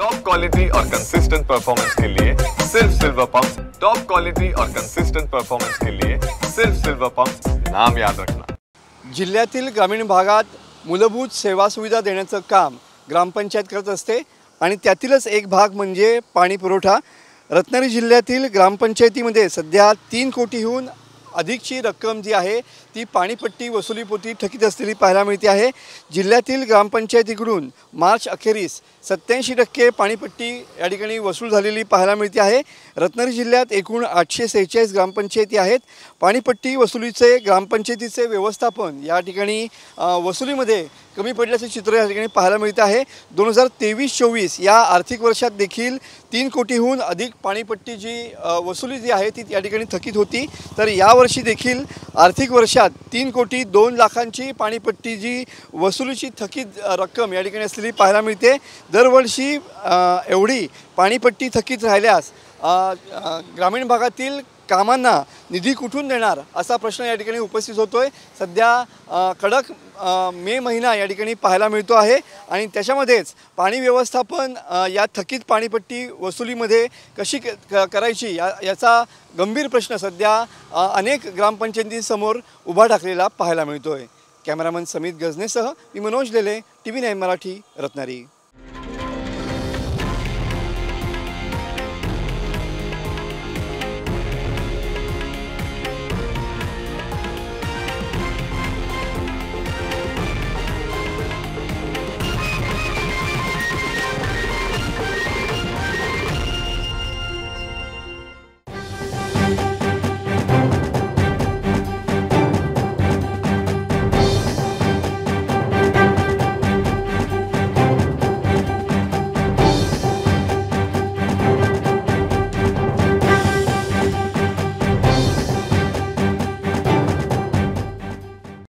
Top quality और consistent performance के लिए सिर्फ सिल्वर पंप्स। टॉप क्वालिटी और कंसिस्टेंट परफॉर्मेंस के लिए सिर्फ सिल्वर पंप्स, नाम याद रखना। जिल्ह्यातील ग्रामीण भागात मूलभूत सेवा सुविधा देण्याचं काम ग्रामपंचायत करत असते आणि त्यातीलच एक भाग म्हणजे पाणी पुरवठा। रत्नागिरी जिल्ह्यातील ग्रामपंचायतीमध्ये सध्या 3 कोटीहून अधिकची रक्कम जी आहे ती पाणीपट्टी वसुलीपोटी थकीत असलेली पाहायला मिळते आहे। जिल्ह्यातील ग्रामपंचायतीकडून मार्च अखेरीस 87% पाणीपट्टी या ठिकाणी वसूल झालेली पाहायला मिळते आहे। रत्नागिरी जिल्ह्यात एकूण 846 ग्रामपंचायती आहेत। पाणीपट्टी वसुलीचे ग्रामपंचायतीचे व्यवस्थापन या ठिकाणी वसुलीमध्ये कमी पडल्याचे चित्र या ठिकाणी पाहायला मिळते आहे। 2023-24 या आर्थिक वर्षात देखील 3 कोटीहून अधिक पाणीपट्टी जी वसुली जी आहे ती या ठिकाणी थकीत होती। तर यावर्षी देखील आर्थिक वर्षात 3 कोटी 2 लाखांची पाणीपट्टी जी वसुलीची थकीत रक्कम या ठिकाणी असलेली पाहायला मिळते। दरवर्षी एवढी पाणीपट्टी थकीत राहिल्यास ग्रामीण भागातील कामांना निधी कुठून देणार असा प्रश्न या ठिकाणी उपस्थित होतोय। सध्या कडक मे महिना या ठिकाणी पाहायला मिळतो आहे आणि त्याच्यामध्येच पाणी व्यवस्थापन या थकीत पाणीपट्टी वसुलीमध्ये कशी करायची याचा गंभीर प्रश्न सध्या अनेक ग्रामपंचायतींसमोर उभा ठाकलेला पाहायला मिळतोय। कॅमेरामन समित गजनेसह मी मनोज लेले, TV9 मराठी, रत्नागिरी।